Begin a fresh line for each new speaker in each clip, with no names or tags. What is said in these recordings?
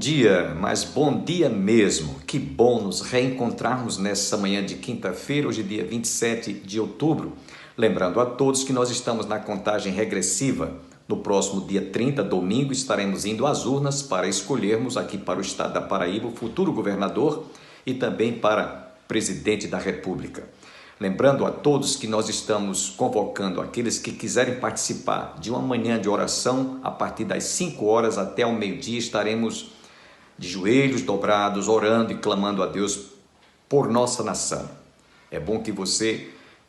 dia, mas bom dia mesmo. Que bom nos reencontrarmos nessa manhã de quinta-feira, hoje dia 27 de outubro. Lembrando a todos que nós estamos na contagem regressiva. No próximo dia 30, domingo, estaremos indo às urnas para escolhermos aqui para o estado da Paraíba o futuro governador e também para presidente da República. Lembrando a todos que nós estamos convocando aqueles que quiserem participar de uma manhã de oração, a partir das 5 horas até ao meio-dia estaremos de joelhos dobrados, orando e clamando a Deus por nossa nação. É bom que você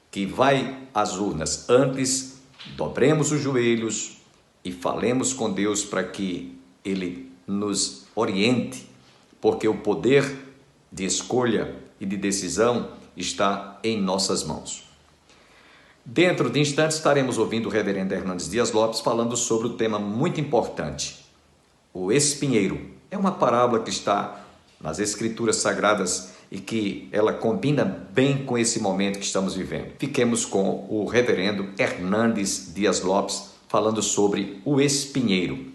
que vai às urnas, antes dobremos os joelhos e falemos com Deus para que Ele nos oriente, porque o poder de escolha e de decisão está em nossas mãos. Dentro de instantes estaremos ouvindo o reverendo Hernandes Dias Lopes falando sobre o tema muito importante, o espinheiro. É uma parábola que está nas Escrituras Sagradas e que ela combina bem com esse momento que estamos vivendo. Fiquemos com o reverendo Hernandes Dias Lopes falando sobre o espinheiro.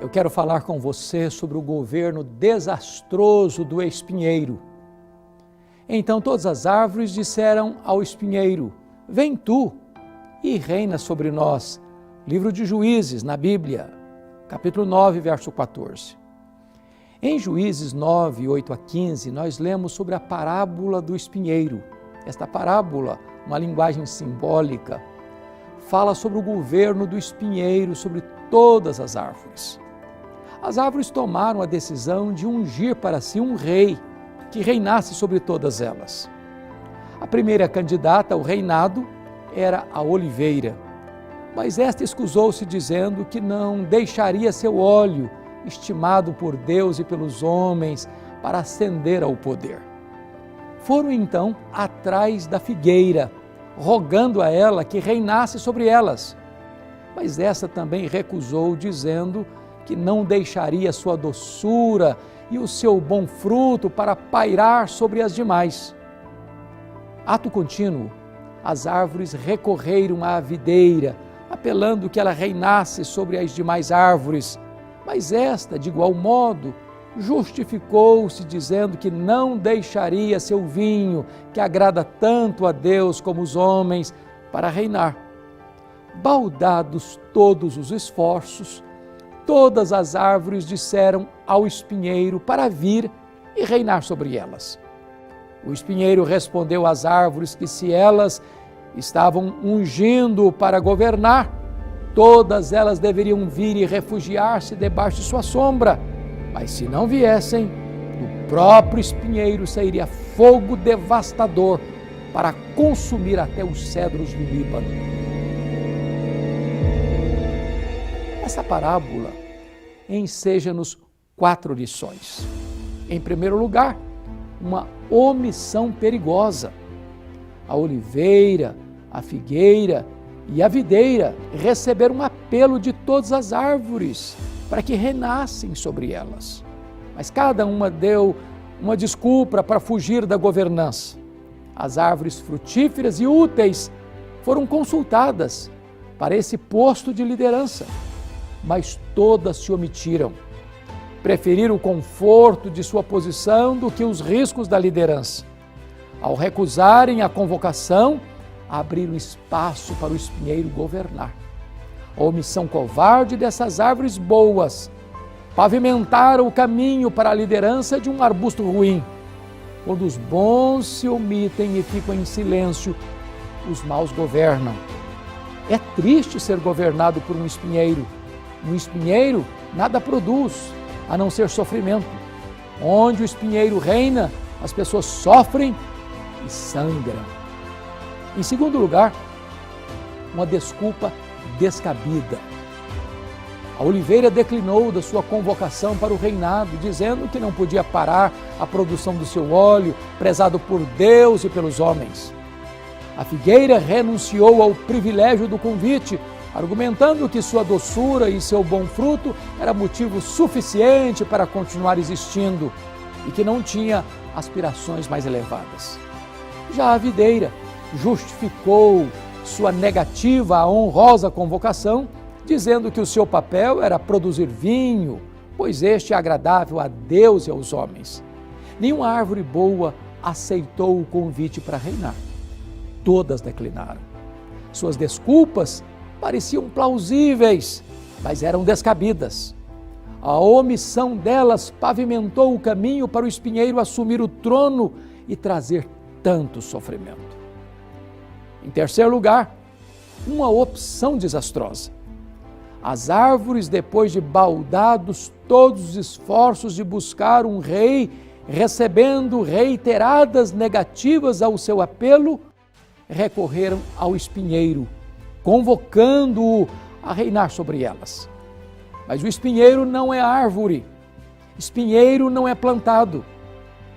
Eu quero falar com você sobre o governo desastroso do espinheiro. Então todas as árvores disseram ao espinheiro: vem tu e reina sobre nós. Livro de Juízes, na Bíblia, capítulo 9, verso 14. Em Juízes 9, 8 a 15, nós lemos sobre a parábola do espinheiro. Esta parábola, uma linguagem simbólica, fala sobre o governo do espinheiro sobre todas as árvores. As árvores tomaram a decisão de ungir para si um rei que reinasse sobre todas elas. A primeira candidata ao reinado era a oliveira, mas esta escusou-se dizendo que não deixaria seu óleo, estimado por Deus e pelos homens, para ascender ao poder. Foram então atrás da figueira, rogando a ela que reinasse sobre elas, mas essa também recusou, dizendo que não deixaria sua doçura e o seu bom fruto para pairar sobre as demais. Ato contínuo, as árvores recorreram à videira, apelando que ela reinasse sobre as demais árvores, mas esta, de igual modo, justificou-se dizendo que não deixaria seu vinho, que agrada tanto a Deus como os homens, para reinar. Baldados todos os esforços, todas as árvores disseram ao espinheiro para vir e reinar sobre elas. O espinheiro respondeu às árvores que, se elas estavam ungindo para governar, todas elas deveriam vir e refugiar-se debaixo de sua sombra, mas se não viessem, do próprio espinheiro sairia fogo devastador para consumir até os cedros do Líbano. Essa parábola enseja-nos 4 lições. Em primeiro lugar, uma omissão perigosa. A oliveira, a figueira e a videira receberam um apelo de todas as árvores para que reinassem sobre elas. Mas cada uma deu uma desculpa para fugir da governança. As árvores frutíferas e úteis foram consultadas para esse posto de liderança, mas todas se omitiram. Preferiram o conforto de sua posição do que os riscos da liderança. Ao recusarem a convocação, abriram espaço para o espinheiro governar. A omissão covarde dessas árvores boas pavimentaram o caminho para a liderança de um arbusto ruim. Quando os bons se omitem e ficam em silêncio, os maus governam. É triste ser governado por um espinheiro. Um espinheiro nada produz, a não ser sofrimento. Onde o espinheiro reina, as pessoas sofrem e sangram. Em segundo lugar, uma desculpa descabida. A oliveira declinou da sua convocação para o reinado, dizendo que não podia parar a produção do seu óleo, prezado por Deus e pelos homens. A figueira renunciou ao privilégio do convite, argumentando que sua doçura e seu bom fruto era motivo suficiente para continuar existindo e que não tinha aspirações mais elevadas. Já a videira justificou sua negativa à honrosa convocação, dizendo que o seu papel era produzir vinho, pois este é agradável a Deus e aos homens. Nenhuma árvore boa aceitou o convite para reinar. Todas declinaram. Suas desculpas pareciam plausíveis, mas eram descabidas. A omissão delas pavimentou o caminho para o espinheiro assumir o trono e trazer tanto sofrimento. Em terceiro lugar, uma opção desastrosa. As árvores, depois de baldados todos os esforços de buscar um rei, recebendo reiteradas negativas ao seu apelo, recorreram ao espinheiro, convocando-o a reinar sobre elas. Mas o espinheiro não é árvore, espinheiro não é plantado,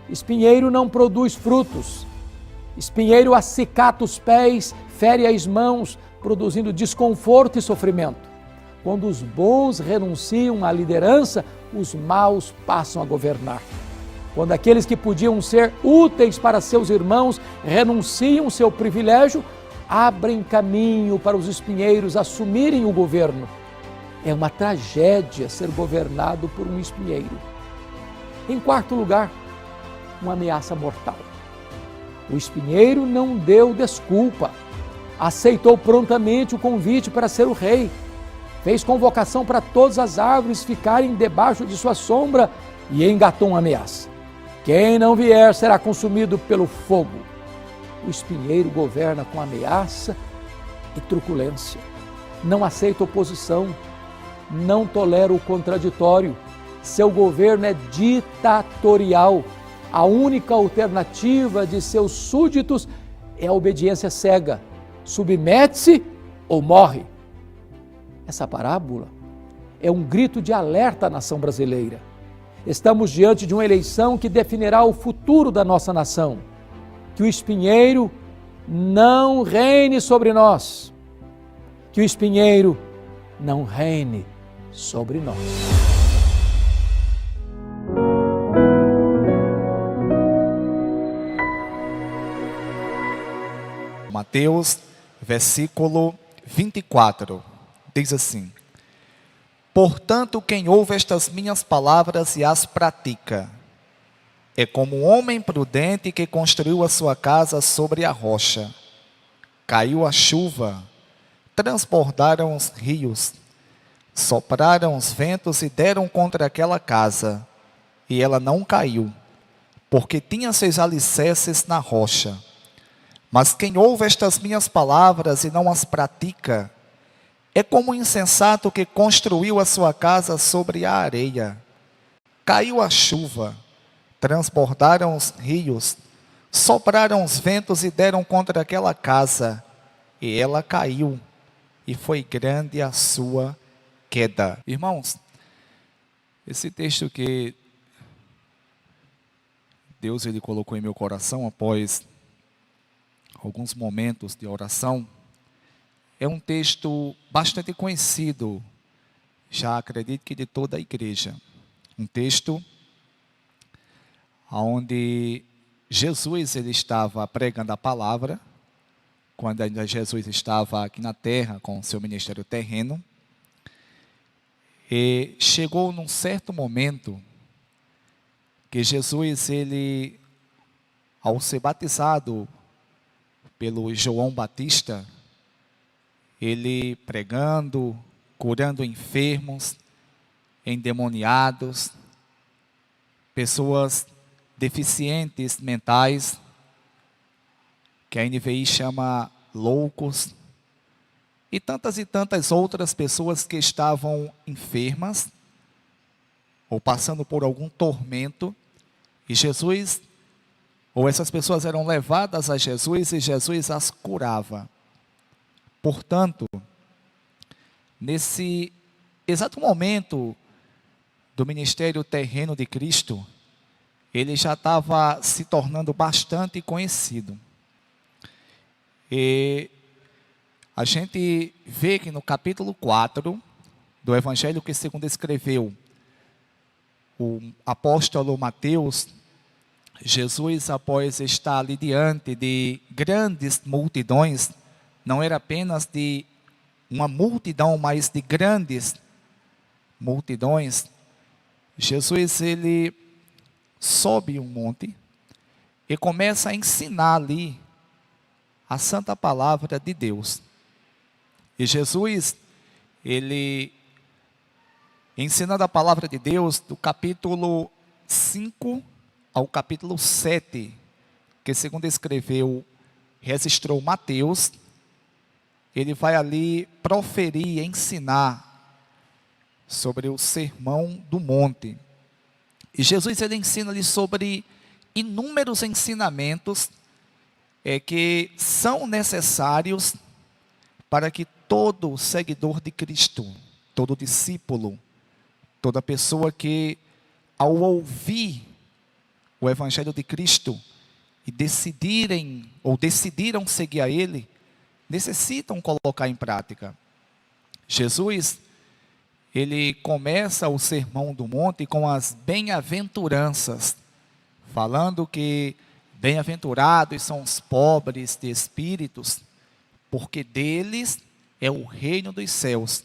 espinheiro não produz frutos, espinheiro acicata os pés, fere as mãos, produzindo desconforto e sofrimento. Quando os bons renunciam à liderança, os maus passam a governar. Quando aqueles que podiam ser úteis para seus irmãos renunciam seu privilégio, abrem caminho para os espinheiros assumirem o governo. É uma tragédia ser governado por um espinheiro. Em quarto lugar, uma ameaça mortal. O espinheiro não deu desculpa, aceitou prontamente o convite para ser o rei, fez convocação para todas as árvores ficarem debaixo de sua sombra e engatou uma ameaça. Quem não vier será consumido pelo fogo. O espinheiro governa com ameaça e truculência. Não aceita oposição, não tolera o contraditório. Seu governo é ditatorial. A única alternativa de seus súditos é a obediência cega. Submete-se ou morre. Essa parábola é um grito de alerta à nação brasileira. Estamos diante de uma eleição que definirá o futuro da nossa nação. Que o espinheiro não reine sobre nós. Que o espinheiro não reine sobre nós.
Mateus, versículo 24, diz assim: portanto, quem ouve estas minhas palavras e as pratica, é como um homem prudente que construiu a sua casa sobre a rocha. Caiu a chuva, transbordaram os rios, sopraram os ventos e deram contra aquela casa, e ela não caiu, porque tinha seus alicerces na rocha. Mas quem ouve estas minhas palavras e não as pratica, é como um insensato que construiu a sua casa sobre a areia. Caiu a chuva, transbordaram os rios, sopraram os ventos e deram contra aquela casa, e ela caiu, e foi grande a sua queda. Irmãos, esse texto que Deus ele colocou em meu coração após alguns momentos de oração, é um texto bastante conhecido, já acredito que de toda a igreja. Um texto onde Jesus ele estava pregando a palavra, quando ainda Jesus estava aqui na terra com o seu ministério terreno, e chegou num certo momento que Jesus, ele, ao ser batizado pelo João Batista, ele pregando, curando enfermos, endemoniados, pessoas deficientes mentais, que a NVI chama loucos, e tantas outras pessoas que estavam enfermas, ou passando por algum tormento, e Jesus, ou essas pessoas eram levadas a Jesus, e Jesus as curava. Portanto, nesse exato momento do ministério terreno de Cristo, ele já estava se tornando bastante conhecido. E a gente vê que no capítulo 4 do Evangelho que segundo escreveu o apóstolo Mateus, Jesus, após estar ali diante de grandes multidões, não era apenas de uma multidão, mas de grandes multidões. Jesus, ele sobe um monte e começa a ensinar ali a santa palavra de Deus. E Jesus, ele ensinando a palavra de Deus do capítulo 5 ao capítulo 7, que segundo registrou Mateus, ele vai ali proferir, ensinar sobre o sermão do monte. E Jesus, ele ensina ali sobre inúmeros ensinamentos que são necessários para que todo seguidor de Cristo, todo discípulo, toda pessoa que ao ouvir o Evangelho de Cristo e decidiram seguir a Ele, necessitam colocar em prática. Jesus, ele começa o Sermão do Monte com as bem-aventuranças, falando que bem-aventurados são os pobres de espíritos, porque deles é o reino dos céus.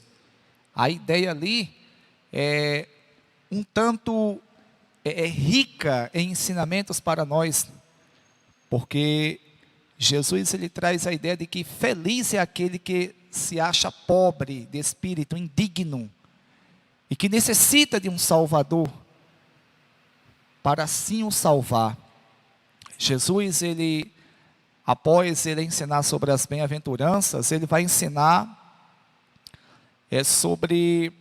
A ideia ali é um tanto rica em ensinamentos para nós, porque Jesus, ele traz a ideia de que feliz é aquele que se acha pobre de espírito, indigno, e que necessita de um Salvador, para assim o salvar. Jesus, ele, após ele ensinar sobre as bem-aventuranças, ele vai ensinar sobre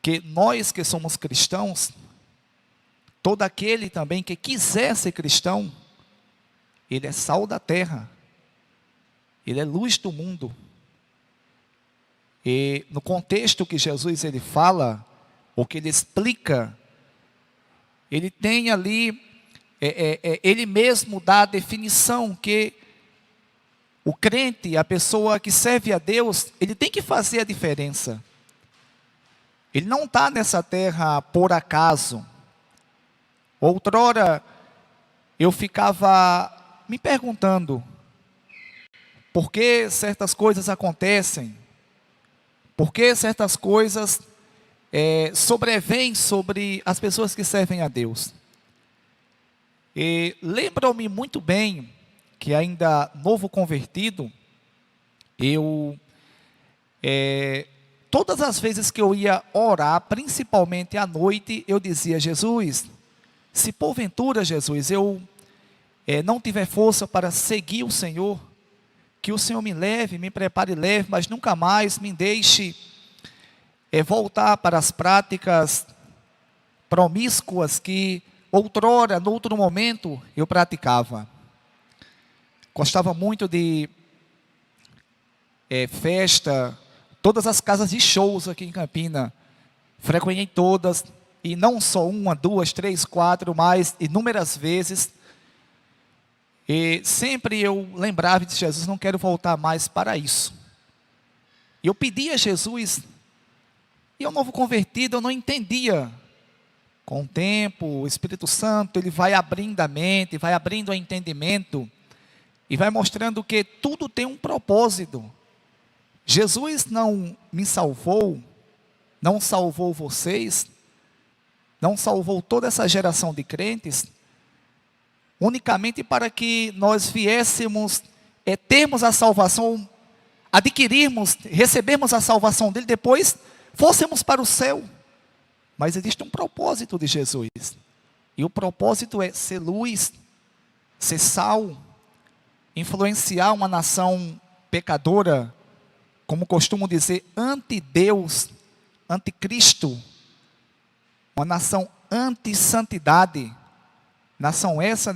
que nós que somos cristãos, todo aquele também que quiser ser cristão, ele é sal da terra, ele é luz do mundo. E no contexto que Jesus ele fala, ou que ele explica, ele tem ali, ele mesmo dá a definição que o crente, a pessoa que serve a Deus, ele tem que fazer a diferença. Ele não está nessa terra por acaso. Outrora, eu ficava me perguntando, por que certas coisas acontecem? Por que certas coisas sobrevêm sobre as pessoas que servem a Deus? E lembro-me muito bem que ainda novo convertido, eu todas as vezes que eu ia orar, principalmente à noite, eu dizia: Jesus, se porventura, Jesus, eu não tiver força para seguir o Senhor, que o Senhor me leve, me prepare e leve, mas nunca mais me deixe voltar para as práticas promíscuas que outrora, no outro momento, eu praticava. Gostava muito de festa, todas as casas de shows aqui em Campina, frequentei todas, e não só uma, duas, três, quatro, mas inúmeras vezes. E sempre eu lembrava de Jesus: não quero voltar mais para isso. E eu pedia a Jesus, e eu novo convertido, eu não entendia. Com o tempo, o Espírito Santo, ele vai abrindo a mente, vai abrindo o entendimento, e vai mostrando que tudo tem um propósito. Jesus não me salvou, não salvou vocês, não salvou toda essa geração de crentes, unicamente para que nós viéssemos termos a salvação, adquirirmos, recebermos a salvação dele, depois fôssemos para o céu. Mas existe um propósito de Jesus, e o propósito é ser luz, ser sal, influenciar uma nação pecadora, como costumo dizer, anti-Deus, anticristo, uma nação anti-santidade, nação essa,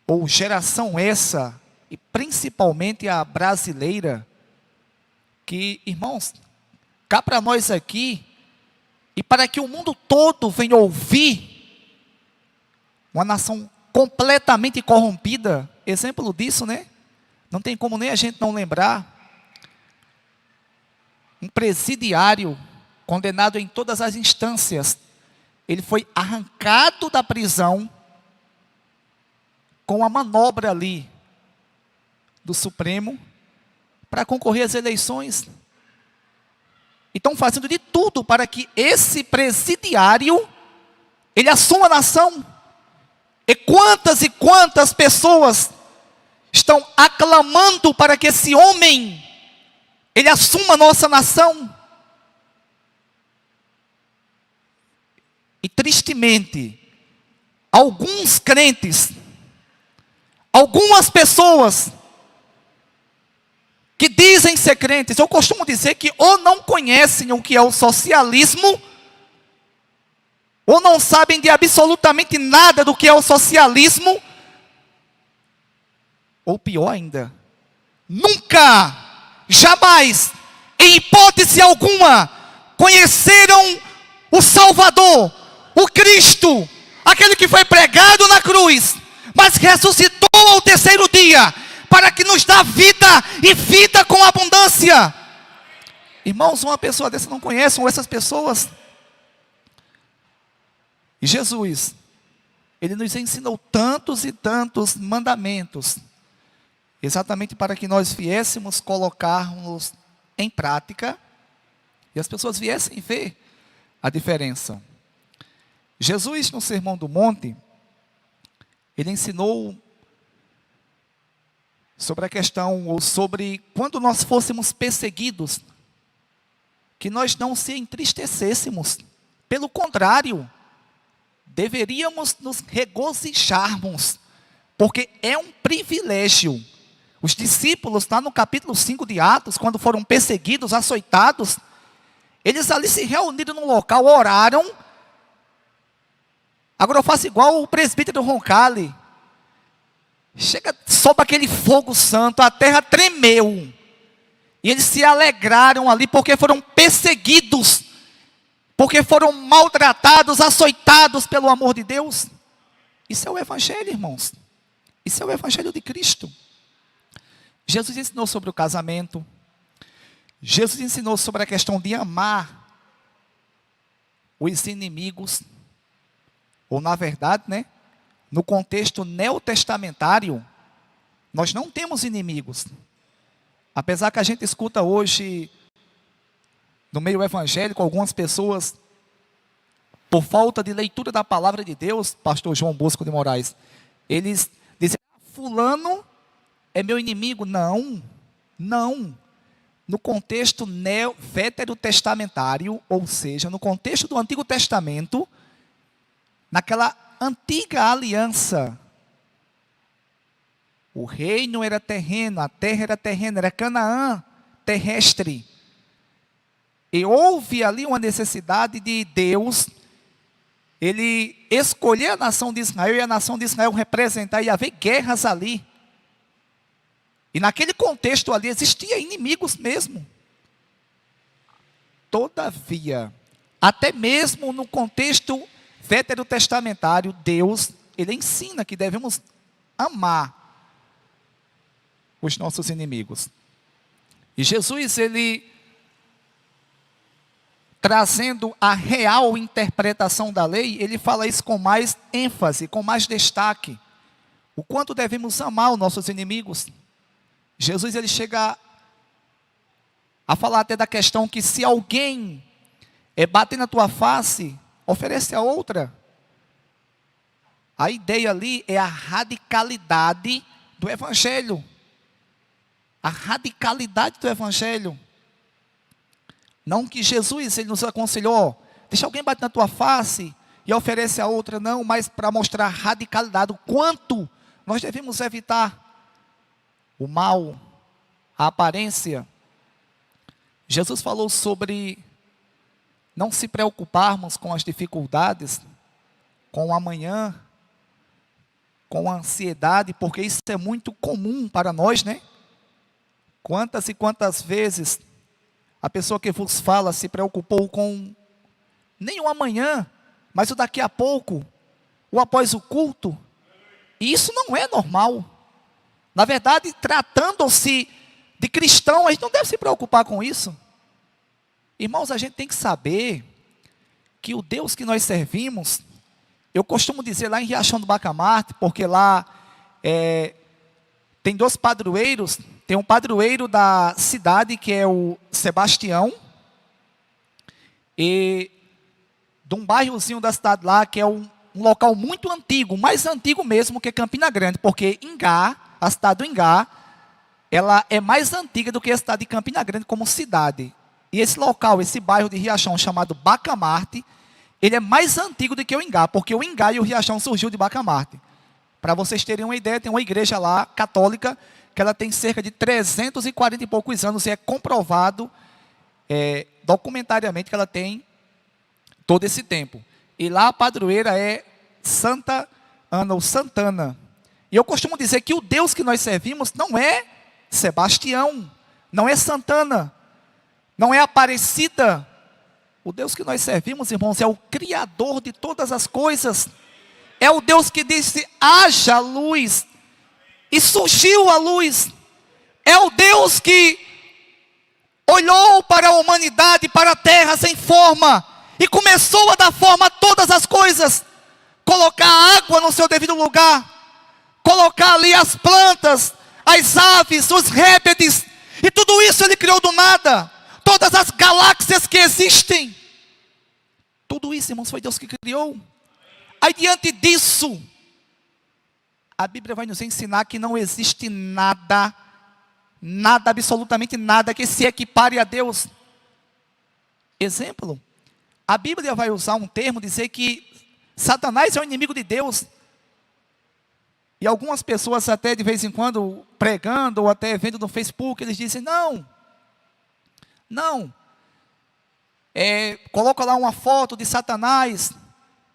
ou geração essa, e principalmente a brasileira, que, irmãos, cá para nós aqui, e para que o mundo todo venha ouvir, uma nação completamente corrompida, exemplo disso, não tem como nem a gente não lembrar, um presidiário, condenado em todas as instâncias, ele foi arrancado da prisão, com a manobra ali, do Supremo para concorrer às eleições. E estão fazendo de tudo para que esse presidiário, ele assuma a nação. E quantas pessoas estão aclamando para que esse homem, ele assuma a nossa nação. E tristemente, alguns crentes, algumas pessoas que dizem ser crentes, eu costumo dizer que ou não conhecem o que é o socialismo, ou não sabem de absolutamente nada do que é o socialismo, ou pior ainda, nunca, jamais, em hipótese alguma, conheceram o Salvador, o Cristo, aquele que foi pregado na cruz, mas ressuscitou ao terceiro dia, para que nos dá vida e vida com abundância. Irmãos, uma pessoa dessa não conhece, ou essas pessoas. E Jesus, Ele nos ensinou tantos e tantos mandamentos, exatamente para que nós viéssemos colocarmos em prática, e as pessoas viessem ver a diferença. Jesus, no Sermão do Monte, Ele ensinou sobre a questão, ou sobre quando nós fôssemos perseguidos, que nós não se entristecêssemos. Pelo contrário, deveríamos nos regozijarmos, porque é um privilégio. Os discípulos, lá no capítulo 5 de Atos, quando foram perseguidos, açoitados, eles ali se reuniram num local, oraram. Agora eu faço igual o presbítero Roncalli. Chega, sob aquele fogo santo, a terra tremeu. E eles se alegraram ali porque foram perseguidos, porque foram maltratados, açoitados pelo amor de Deus. Isso é o Evangelho, irmãos. Isso é o Evangelho de Cristo. Jesus ensinou sobre o casamento. Jesus ensinou sobre a questão de amar os inimigos. Ou na verdade, no contexto neotestamentário, nós não temos inimigos. Apesar que a gente escuta hoje, no meio evangélico, algumas pessoas, por falta de leitura da palavra de Deus, pastor João Bosco de Moraes, eles dizem, fulano é meu inimigo. Não. No contexto veterotestamentário, ou seja, no contexto do Antigo Testamento, naquela antiga aliança, o reino era terreno, a terra era terrena, era Canaã terrestre. E houve ali uma necessidade de Deus, Ele escolher a nação de Israel, e a nação de Israel representar, e haver guerras ali. E naquele contexto ali existia inimigos mesmo. Todavia, até mesmo no contexto veterotestamentário, Deus, Ele ensina que devemos amar os nossos inimigos. E Jesus, Ele, trazendo a real interpretação da lei, Ele fala isso com mais ênfase, com mais destaque. O quanto devemos amar os nossos inimigos. Jesus, Ele chega a falar até da questão que se alguém bater na tua face, oferece a outra. A ideia ali é a radicalidade do Evangelho. A radicalidade do Evangelho. Não que Jesus, Ele nos aconselhou, deixa alguém bater na tua face e oferece a outra, não, mas para mostrar a radicalidade, o quanto nós devemos evitar o mal, a aparência. Jesus falou sobre não se preocuparmos com as dificuldades, com o amanhã, com a ansiedade, porque isso é muito comum para nós, Quantas e quantas vezes a pessoa que vos fala se preocupou com nem o amanhã, mas o daqui a pouco, ou após o culto. E isso não é normal. Na verdade, tratando-se de cristão, a gente não deve se preocupar com isso. Irmãos, a gente tem que saber que o Deus que nós servimos, eu costumo dizer lá em Riachão do Bacamarte, porque lá tem 2 padroeiros. Tem um padroeiro da cidade, que é o Sebastião, e de um bairrozinho da cidade lá, que é um local muito antigo, mais antigo mesmo que Campina Grande, porque Ingá, a cidade do Ingá, ela é mais antiga do que a cidade de Campina Grande como cidade. E esse local, esse bairro de Riachão, chamado Bacamarte, ele é mais antigo do que o Ingá, porque o Ingá e o Riachão surgiu de Bacamarte. Para vocês terem uma ideia, tem uma igreja lá, católica, que ela tem cerca de 340 e poucos anos, e é comprovado documentariamente que ela tem todo esse tempo. E lá a padroeira é Santa Ana, ou Santana. E eu costumo dizer que o Deus que nós servimos não é Sebastião, não é Santana, não é Aparecida. O Deus que nós servimos, irmãos, é o Criador de todas as coisas. É o Deus que disse: haja luz, e surgiu a luz. É o Deus que olhou para a humanidade, para a terra sem forma, e começou a dar forma a todas as coisas. Colocar água no seu devido lugar, colocar ali as plantas, as aves, os répteis, e tudo isso Ele criou do nada. Todas as galáxias que existem, tudo isso, irmãos, foi Deus que criou. Aí diante disso, a Bíblia vai nos ensinar que não existe nada, absolutamente nada que se equipare a Deus. Exemplo, a Bíblia vai usar um termo, dizer que Satanás é o inimigo de Deus. E algumas pessoas até de vez em quando, pregando ou até vendo no Facebook, eles dizem: não, coloca lá uma foto de Satanás,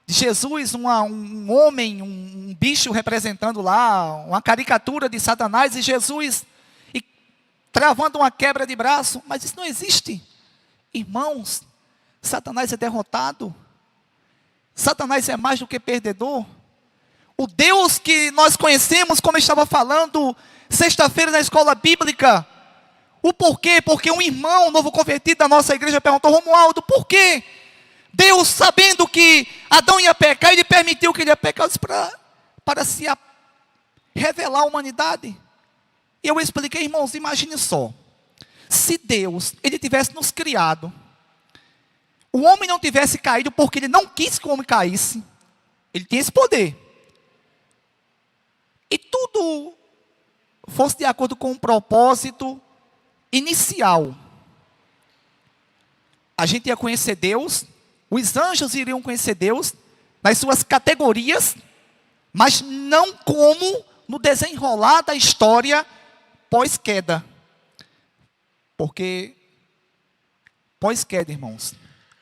de Jesus, um homem, um bicho representando lá, uma caricatura de Satanás e Jesus, e travando uma quebra de braço. Mas isso não existe, irmãos. Satanás é derrotado, Satanás é mais do que perdedor. O Deus que nós conhecemos, como eu estava falando sexta-feira na escola bíblica, o porquê? Porque um irmão novo convertido da nossa igreja perguntou: Romualdo, por quê? Deus, sabendo que Adão ia pecar, Ele permitiu que ele ia pecar para se revelar à humanidade. E eu expliquei: irmãos, imagine só, se Deus, Ele tivesse nos criado, o homem não tivesse caído porque Ele não quis que o homem caísse, Ele tinha esse poder, e tudo fosse de acordo com um propósito inicial, a gente ia conhecer Deus, os anjos iriam conhecer Deus nas suas categorias, mas não como no desenrolar da história pós-queda. Porque pós-queda, irmãos,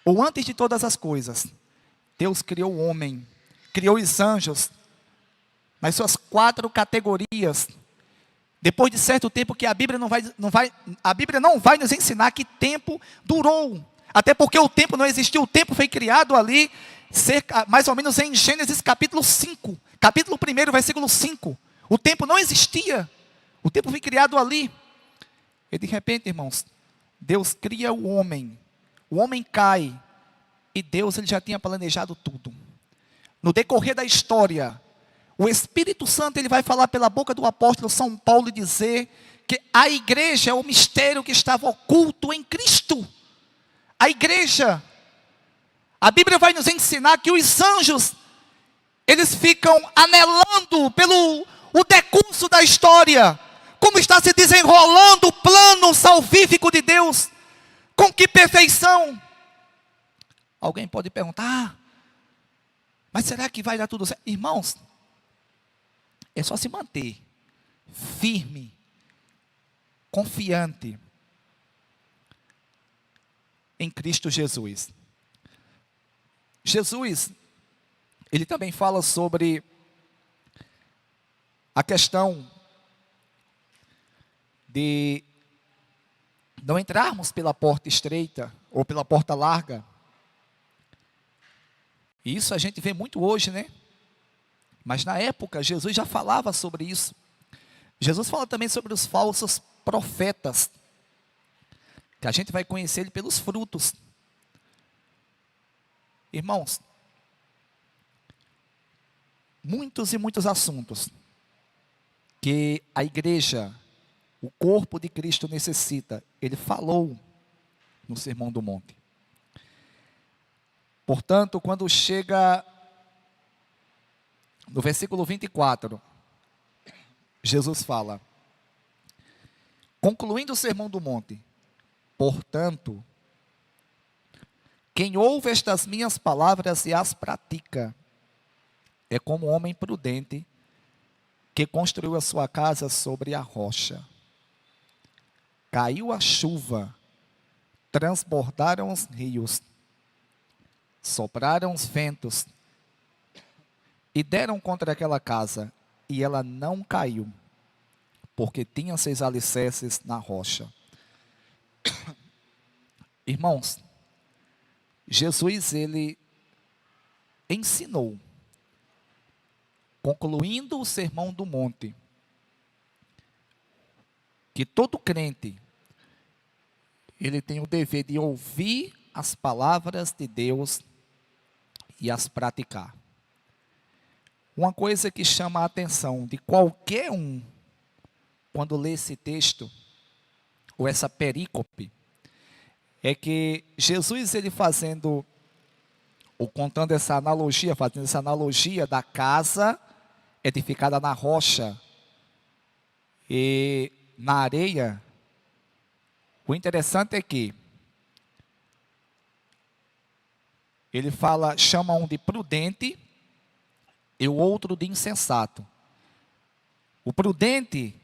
ou antes de todas as coisas, Deus criou o homem, criou os anjos nas suas 4 categorias. Depois de certo tempo, que a Bíblia a Bíblia não vai nos ensinar que tempo durou. Até porque o tempo não existiu, o tempo foi criado ali, mais ou menos em Gênesis capítulo 5, capítulo 1, versículo 5. O tempo não existia, o tempo foi criado ali. E de repente, irmãos, Deus cria o homem cai, e Deus ele já tinha planejado tudo. No decorrer da história, o Espírito Santo ele vai falar pela boca do apóstolo São Paulo e dizer que a igreja é o mistério que estava oculto em Cristo. A igreja, a Bíblia vai nos ensinar que os anjos, eles ficam anelando pelo o decurso da história, como está se desenrolando o plano salvífico de Deus, com que perfeição. Alguém pode perguntar: mas será que vai dar tudo certo? Irmãos, é só se manter firme, confiante em Cristo Jesus. Jesus, ele também fala sobre a questão de não entrarmos pela porta estreita ou pela porta larga. E isso a gente vê muito hoje, né? Mas na época, Jesus já falava sobre isso. Jesus fala também sobre os falsos profetas, que a gente vai conhecer ele pelos frutos. Irmãos, muitos e muitos assuntos que a igreja, o corpo de Cristo necessita, ele falou no Sermão do Monte. Portanto, quando chega no versículo 24, Jesus fala, concluindo o Sermão do Monte, portanto, quem ouve estas minhas palavras e as pratica, é como um homem prudente que construiu a sua casa sobre a rocha. Caiu a chuva, transbordaram os rios, sopraram os ventos e deram contra aquela casa, e ela não caiu, porque tinha seus alicerces na rocha. Irmãos, Jesus, ele ensinou, concluindo o Sermão do Monte, que todo crente, ele tem o dever de ouvir as palavras de Deus e as praticar. Uma coisa que chama a atenção de qualquer um, quando lê esse texto, ou essa perícope, é que Jesus, ele fazendo, ou contando essa analogia, fazendo essa analogia da casa edificada na rocha e na areia, o interessante é que ele fala, chama um de prudente e o outro de insensato. O prudente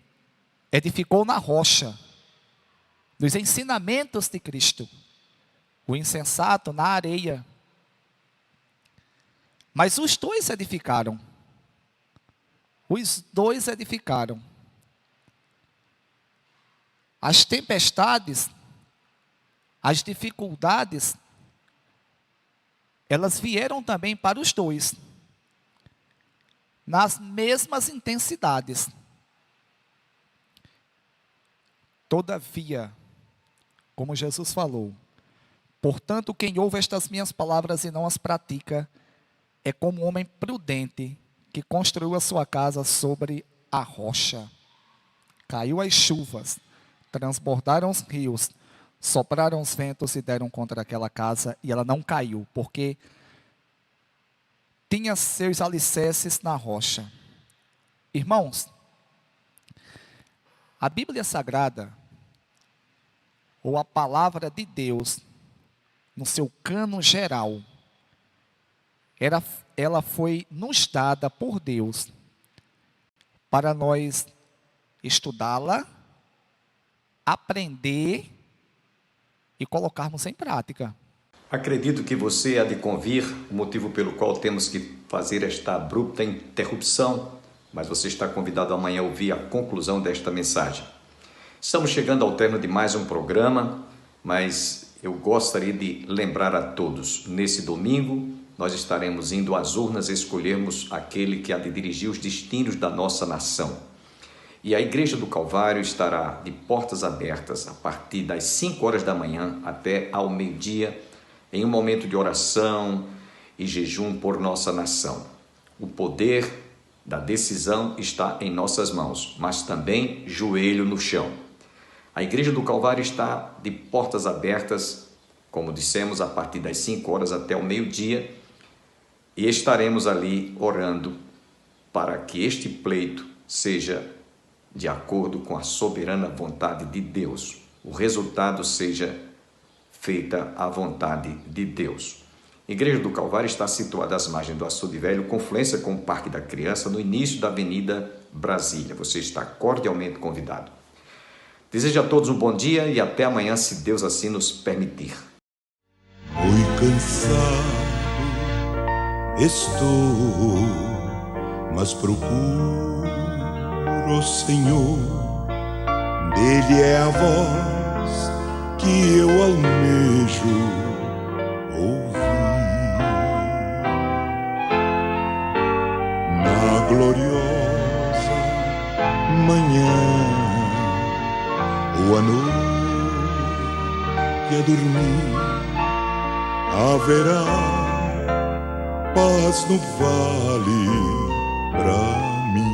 edificou na rocha, nos ensinamentos de Cristo. O insensato na areia. Mas os dois edificaram. Os dois edificaram. As tempestades, as dificuldades, elas vieram também para os dois, nas mesmas intensidades. Todavia, como Jesus falou, portanto, quem ouve estas minhas palavras e não as pratica, é como um homem prudente que construiu a sua casa sobre a rocha. Caiu as chuvas, transbordaram os rios, sopraram os ventos e deram contra aquela casa, e ela não caiu, porque tinha seus alicerces na rocha. Irmãos, a Bíblia Sagrada, ou a palavra de Deus, no seu cano geral, ela foi nos dada por Deus para nós estudá-la, aprender e colocarmos em prática.
Acredito que você há de convir o motivo pelo qual temos que fazer esta abrupta interrupção, mas você está convidado amanhã a ouvir a conclusão desta mensagem. Estamos chegando ao término de mais um programa, mas eu gostaria de lembrar a todos, nesse domingo, nós estaremos indo às urnas escolhermos aquele que há de dirigir os destinos da nossa nação. E a Igreja do Calvário estará de portas abertas a partir das 5 horas da manhã até ao meio-dia, em um momento de oração e jejum por nossa nação. O poder da decisão está em nossas mãos, mas também joelho no chão. A Igreja do Calvário está de portas abertas, como dissemos, a partir das 5 horas até o meio-dia, e estaremos ali orando para que este pleito seja de acordo com a soberana vontade de Deus. O resultado seja feita a vontade de Deus. A Igreja do Calvário está situada às margens do Açude Velho, confluência com o Parque da Criança, no início da Avenida Brasília. Você está cordialmente convidado. Desejo a todos um bom dia e até amanhã, se Deus assim nos permitir.
Muy cansado estou, mas procuro, Senhor, dele é a voz que eu almejo ouvir. Na gloriosa manhã, ou à noite a dormir, haverá paz no vale pra mim.